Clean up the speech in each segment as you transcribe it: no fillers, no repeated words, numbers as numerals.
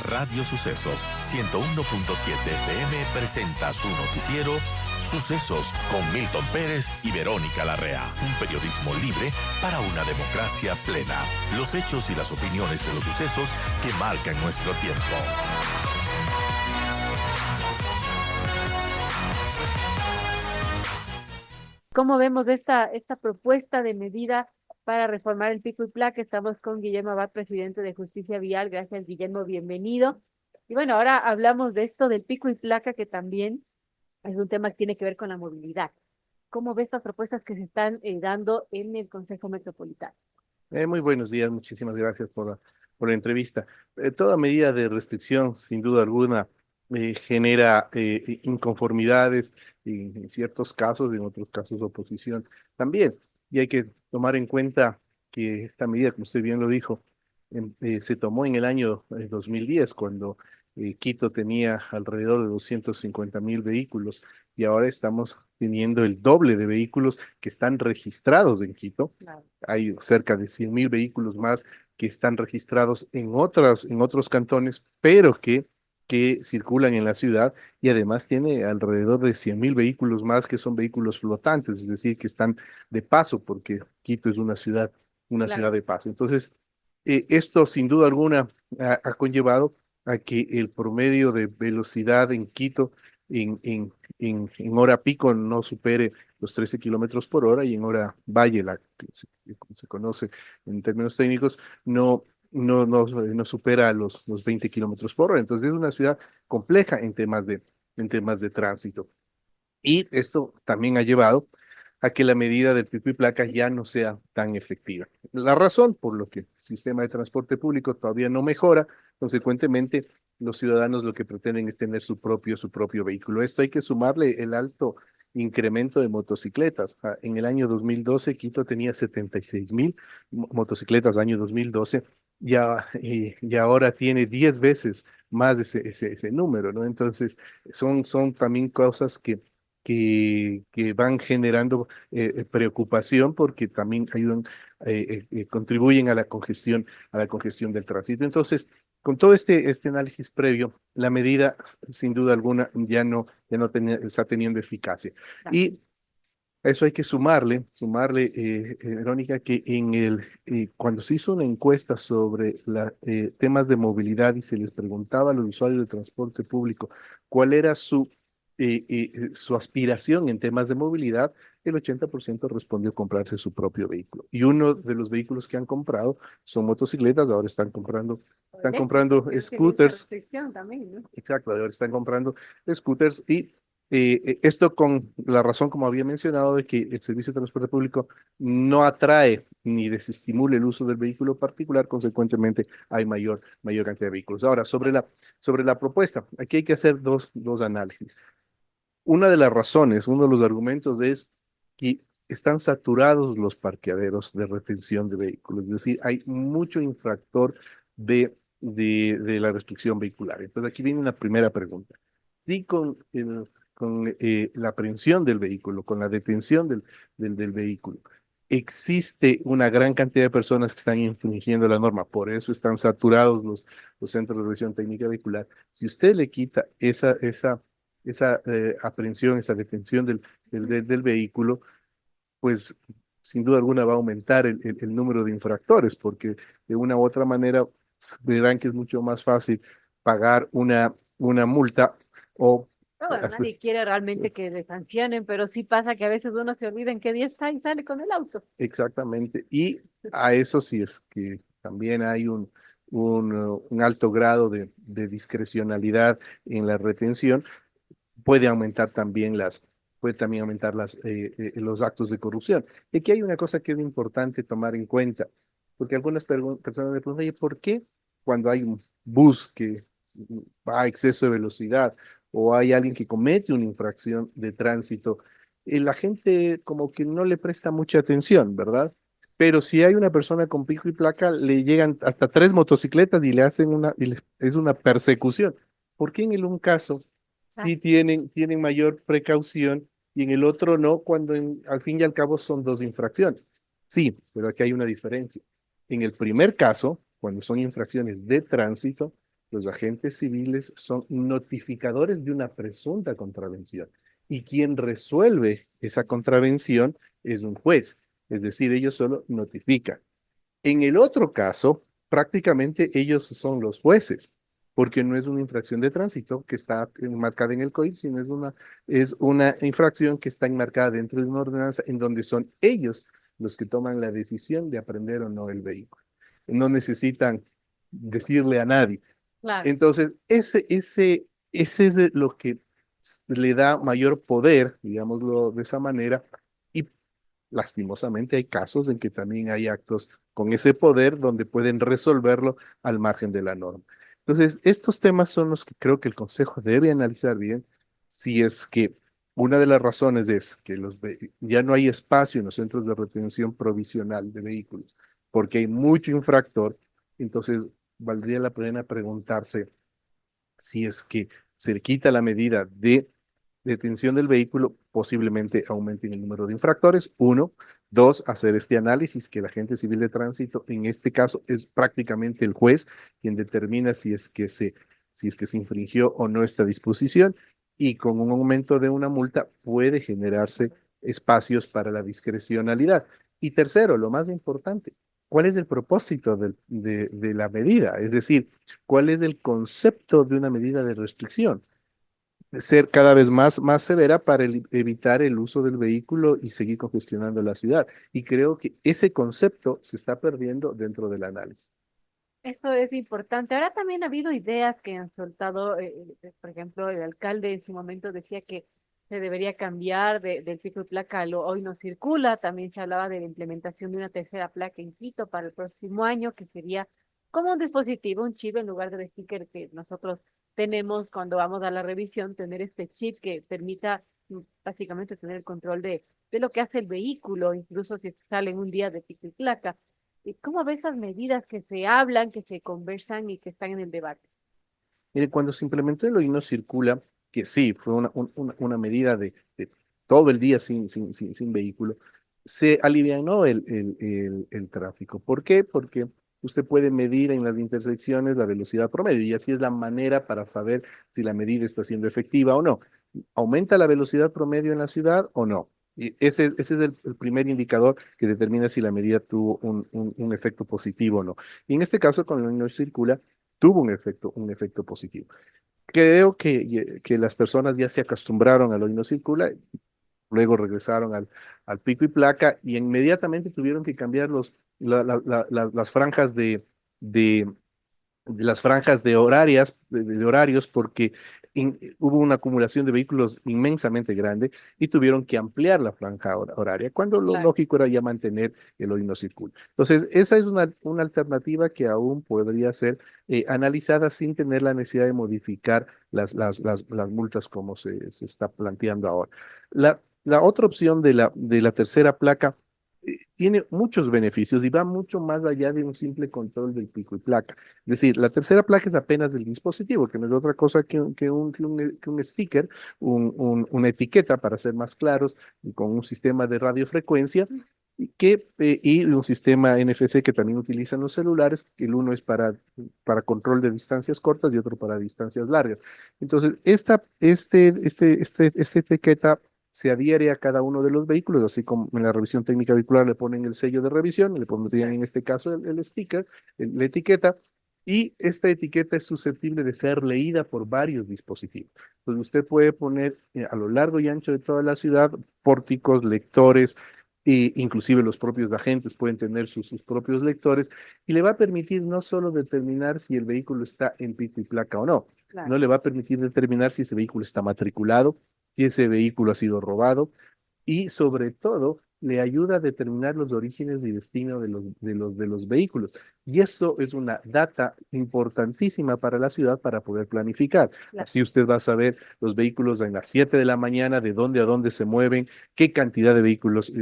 Radio Sucesos 101.7 FM presenta su noticiero Sucesos con Milton Pérez y Verónica Larrea. Un periodismo libre para una democracia plena. Los hechos y las opiniones de los sucesos que marcan nuestro tiempo. ¿Cómo vemos esta propuesta de medida para reformar el pico y placa? Estamos con Guillermo Abad, presidente de Justicia Vial. Gracias, Guillermo, bienvenido. Y bueno, ahora hablamos de esto del pico y placa, que también es un tema que tiene que ver con la movilidad. ¿Cómo ves estas propuestas que se están dando en el Consejo Metropolitano? Muy buenos días, muchísimas gracias por la entrevista. Toda medida de restricción, sin duda alguna, genera inconformidades en ciertos casos, en otros casos oposición también. Y hay que tomar en cuenta que esta medida, como usted bien lo dijo, se tomó en el año 2010, cuando Quito tenía alrededor de 250.000 vehículos y ahora estamos teniendo el doble de vehículos que están registrados en Quito. Claro. Hay cerca de 100.000 vehículos más que están registrados en otros cantones, pero que circulan en la ciudad, y además tiene alrededor de 100.000 vehículos más que son vehículos flotantes, es decir, que están de paso, porque Quito es una Claro. ciudad de paso. Entonces, esto sin duda alguna ha conllevado a que el promedio de velocidad en Quito en hora pico no supere los 13 kilómetros por hora, y en hora valle, como se conoce en términos técnicos, no supera los 20 kilómetros por hora. Entonces es una ciudad compleja en temas de tránsito. Y esto también ha llevado a que la medida del pico y placa ya no sea tan efectiva. La razón por lo que el sistema de transporte público todavía no mejora, consecuentemente, los ciudadanos lo que pretenden es tener su propio vehículo. Esto hay que sumarle el alto incremento de motocicletas. En el año 2012, Quito tenía 76.000 motocicletas, año 2012, y ahora tiene 10 veces más ese número, ¿no? Entonces, son también cosas que van generando preocupación, porque también ayudan, contribuyen a la congestión del tránsito. Entonces, con todo este análisis previo, la medida, sin duda alguna, ya no está teniendo eficacia. Claro. Y a eso hay que sumarle, Verónica, que cuando se hizo una encuesta sobre temas de movilidad y se les preguntaba a los usuarios de transporte público cuál era su aspiración en temas de movilidad, el 80% respondió comprarse su propio vehículo. Y uno de los vehículos que han comprado son motocicletas. Ahora están comprando scooters. Restricción también, ¿no? Exacto, ahora están comprando scooters, y esto con la razón, como había mencionado, de que el servicio de transporte público no atrae ni desestimula el uso del vehículo particular. Consecuentemente hay mayor cantidad de vehículos. Ahora, sobre la propuesta, aquí hay que hacer dos análisis. Una de las razones, uno de los argumentos es que están saturados los parqueaderos de retención de vehículos, es decir, hay mucho infractor de la restricción vehicular. Entonces aquí viene una primera pregunta. Si con la aprehensión del vehículo, con la detención del vehículo, existe una gran cantidad de personas que están infringiendo la norma, por eso están saturados los centros de revisión técnica vehicular. Si usted le quita esa aprehensión, esa detención del vehículo, pues sin duda alguna va a aumentar el número de infractores, porque de una u otra manera verán que es mucho más fácil pagar una multa o Pero bueno, hasta- nadie quiere realmente que le sancionen, pero sí pasa que a veces uno se olvida en qué día está y sale con el auto. exactamente. Y a eso sí es que también hay un alto grado de discrecionalidad en la retención. puede aumentar también las, puede también aumentar los actos de corrupción. Y aquí hay una cosa que es importante tomar en cuenta, porque algunas personas me preguntan: "Oye, ¿por qué cuando hay un bus que va a exceso de velocidad, o hay alguien que comete una infracción de tránsito, la gente como que no le presta mucha atención, ¿verdad? Pero si hay una persona con pico y placa, le llegan hasta 3 motocicletas y le hacen es una persecución? ¿Por qué en el un caso Ah, sí tienen mayor precaución y en el otro no, cuando al fin y al cabo son dos infracciones? Sí, pero aquí hay una diferencia. En el primer caso, cuando son infracciones de tránsito, los agentes civiles son notificadores de una presunta contravención y quien resuelve esa contravención es un juez, es decir, ellos solo notifican. En el otro caso, prácticamente ellos son los jueces, porque no es una infracción de tránsito que está enmarcada en el COIP, sino es una infracción que está enmarcada dentro de una ordenanza en donde son ellos los que toman la decisión de aprender o no el vehículo. No necesitan decirle a nadie. Claro. Entonces, ese es lo que le da mayor poder, digámoslo de esa manera, y lastimosamente hay casos en que también hay actos con ese poder donde pueden resolverlo al margen de la norma. Entonces, estos temas son los que creo que el Consejo debe analizar bien si es que una de las razones es que ya no hay espacio en los centros de retención provisional de vehículos, porque hay mucho infractor, entonces valdría la pena preguntarse si es que se le quita la medida de detención del vehículo, posiblemente aumenten el número de infractores. Uno. Dos, hacer este análisis que el agente civil de tránsito, en este caso, es prácticamente el juez quien determina si es que se infringió o no esta disposición. Y con un aumento de una multa puede generarse espacios para la discrecionalidad. Y tercero, lo más importante, ¿cuál es el propósito de la medida? Es decir, ¿cuál es el concepto de una medida de restricción? Ser cada vez más severa para evitar el uso del vehículo y seguir congestionando la ciudad. Y creo que ese concepto se está perdiendo dentro del análisis. Eso es importante. Ahora también ha habido ideas que han soltado, por ejemplo, el alcalde en su momento decía que se debería cambiar del pico y placa a lo hoy no circula. También se hablaba de la implementación de una tercera placa en Quito para el próximo año, que sería como un dispositivo, un chip en lugar del sticker que nosotros tenemos cuando vamos a la revisión, tener este chip que permita básicamente tener el control de lo que hace el vehículo, incluso si sale en un día de pico y placa. ¿Y cómo ves esas medidas que se hablan, que se conversan y que están en el debate? Mire, cuando se implementó el hoy no circula, que sí, fue una medida de todo el día sin vehículo, se alivianó el tráfico. ¿Por qué? Porque usted puede medir en las intersecciones la velocidad promedio y así es la manera para saber si la medida está siendo efectiva o no. ¿Aumenta la velocidad promedio en la ciudad o no? Y ese es el primer indicador que determina si la medida tuvo un efecto positivo o no. Y en este caso, con el hoy no circula, tuvo un efecto positivo. Creo que las personas ya se acostumbraron al hoy no circula, luego regresaron al pico y placa y inmediatamente tuvieron que cambiar las franjas de las franjas de horarios, porque hubo una acumulación de vehículos inmensamente grande y tuvieron que ampliar la franja horaria, cuando lo Claro. lógico era ya mantener el hoy no circula. Entonces, esa es una alternativa que aún podría ser analizada sin tener la necesidad de modificar las multas como se está planteando ahora. La otra opción de la tercera placa tiene muchos beneficios y va mucho más allá de un simple control del pico y placa. Es decir, la tercera placa es apenas del dispositivo, que no es otra cosa que un sticker, una etiqueta, para ser más claros, y con un sistema de radiofrecuencia y un sistema NFC que también utilizan los celulares, que el uno es para control de distancias cortas y otro para distancias largas. Entonces, esta etiqueta se adhiere a cada uno de los vehículos, así como en la revisión técnica vehicular le ponen el sello de revisión, le pondrían en este caso el sticker, la etiqueta, y esta etiqueta es susceptible de ser leída por varios dispositivos. Entonces usted puede poner a lo largo y ancho de toda la ciudad pórticos, lectores, e inclusive los propios agentes pueden tener sus propios lectores, y le va a permitir no solo determinar si el vehículo está en pico y placa o no, Claro. no le va a permitir determinar si ese vehículo está matriculado, si ese vehículo ha sido robado, y sobre todo le ayuda a determinar los orígenes y destino de los vehículos. Y esto es una data importantísima para la ciudad para poder planificar. Claro. Así usted va a saber los vehículos en las 7 de la mañana, de dónde a dónde se mueven, qué cantidad de vehículos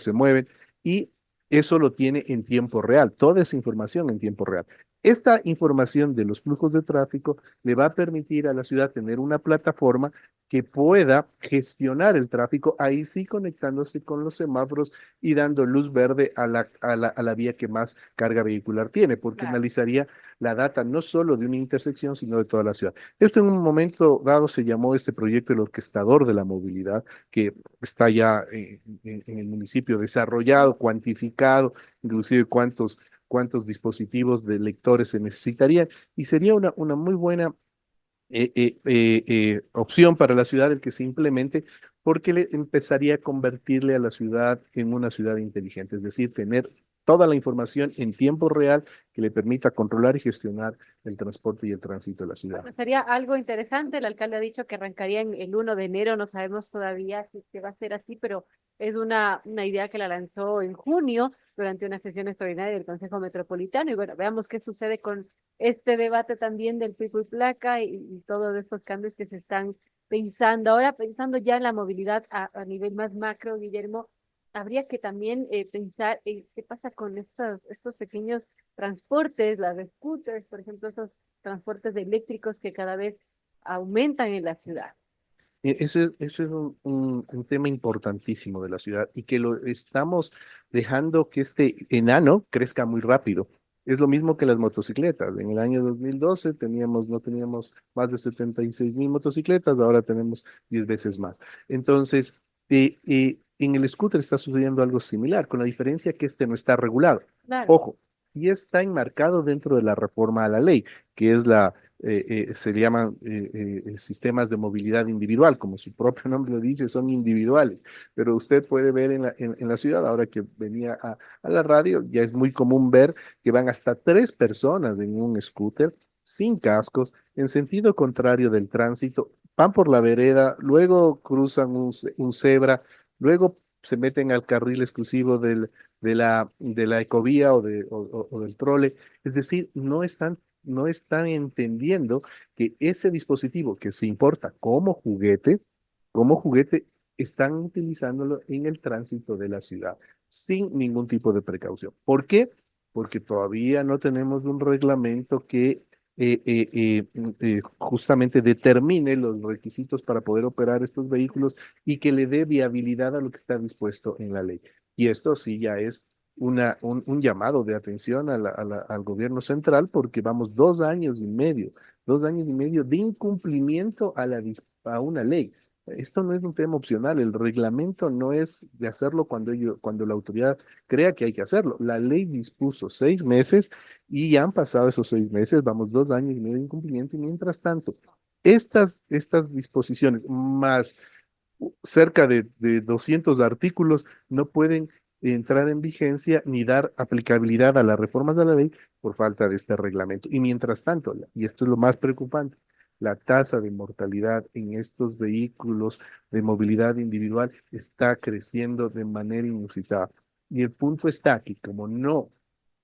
se mueven, y eso lo tiene en tiempo real, toda esa información en tiempo real. Esta información de los flujos de tráfico le va a permitir a la ciudad tener una plataforma que pueda gestionar el tráfico, ahí sí conectándose con los semáforos y dando luz verde a la vía que más carga vehicular tiene, porque Claro. analizaría la data no solo de una intersección, sino de toda la ciudad. Esto en un momento dado se llamó este proyecto el orquestador de la movilidad, que está ya en el municipio desarrollado, cuantificado, inclusive cuántos dispositivos de lectores se necesitarían, y sería una muy buena opción para la ciudad el que se implemente, porque le empezaría a convertirle a la ciudad en una ciudad inteligente, es decir, tener toda la información en tiempo real que le permita controlar y gestionar el transporte y el tránsito de la ciudad. Bueno, sería algo interesante. El alcalde ha dicho que arrancaría en el 1 de enero. No sabemos todavía si es que va a ser así, pero es una idea que la lanzó en junio durante una sesión extraordinaria del Consejo Metropolitano. Y bueno, veamos qué sucede con este debate también del pico y placa y todos estos cambios que se están pensando. Ahora, pensando ya en la movilidad a nivel más macro, Guillermo, habría que también pensar qué pasa con estos pequeños transportes, las scooters, por ejemplo, esos transportes eléctricos que cada vez aumentan en la ciudad. Eso es un tema importantísimo de la ciudad y que lo estamos dejando que este enano crezca muy rápido. Es lo mismo que las motocicletas. En el año 2012 no teníamos más de 76.000 motocicletas, ahora tenemos 10 veces más. Entonces, en el scooter está sucediendo algo similar, con la diferencia que este no está regulado. Claro. Ojo, y está enmarcado dentro de la reforma a la ley, que es se llaman sistemas de movilidad individual, como su propio nombre lo dice, son individuales, pero usted puede ver en la ciudad, ahora que venía a la radio, ya es muy común ver que van hasta 3 personas en un scooter sin cascos, en sentido contrario del tránsito, van por la vereda, luego cruzan un cebra, luego se meten al carril exclusivo de la ecovía o del trole, es decir, no están entendiendo que ese dispositivo que se importa como juguete, están utilizándolo en el tránsito de la ciudad sin ningún tipo de precaución. ¿Por qué? Porque todavía no tenemos un reglamento que justamente determine los requisitos para poder operar estos vehículos y que le dé viabilidad a lo que está dispuesto en la ley. Y esto sí ya es un llamado de atención al gobierno central porque vamos 2 años y medio de incumplimiento a una ley. Esto no es un tema opcional, el reglamento no es de hacerlo cuando la autoridad crea que hay que hacerlo. La ley dispuso 6 meses y ya han pasado esos 6 meses, vamos 2 años y medio de incumplimiento y mientras tanto, estas disposiciones más cerca de 200 artículos no pueden entrar en vigencia ni dar aplicabilidad a las reformas de la ley por falta de este reglamento. Y mientras tanto, y esto es lo más preocupante, la tasa de mortalidad en estos vehículos de movilidad individual está creciendo de manera inusitada. Y el punto está que como no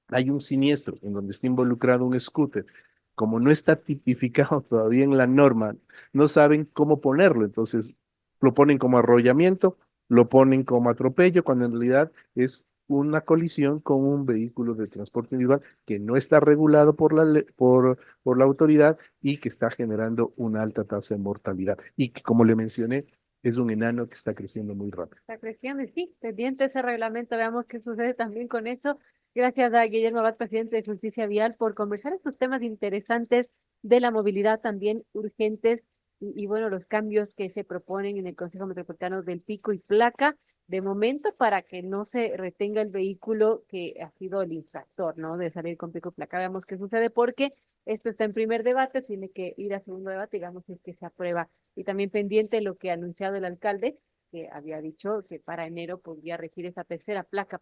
hay un siniestro en donde está involucrado un scooter, como no está tipificado todavía en la norma, no saben cómo ponerlo, entonces lo ponen como arrollamiento, lo ponen como atropello, cuando en realidad es una colisión con un vehículo de transporte individual que no está regulado por la autoridad y que está generando una alta tasa de mortalidad. Y que, como le mencioné, es un enano que está creciendo muy rápido. Está creciendo y sí, pendiente ese reglamento, veamos qué sucede también con eso. Gracias a Guillermo Abad, presidente de Justicia Vial, por conversar estos temas interesantes de la movilidad también urgentes y bueno, los cambios que se proponen en el Consejo Metropolitano del Pico y Placa, de momento para que no se retenga el vehículo que ha sido el infractor, ¿no? De salir con pico y placa. Veamos qué sucede porque esto está en primer debate, tiene que ir a segundo debate, digamos, si es que se aprueba. Y también pendiente lo que ha anunciado el alcalde que había dicho que para enero podría regir esa tercera placa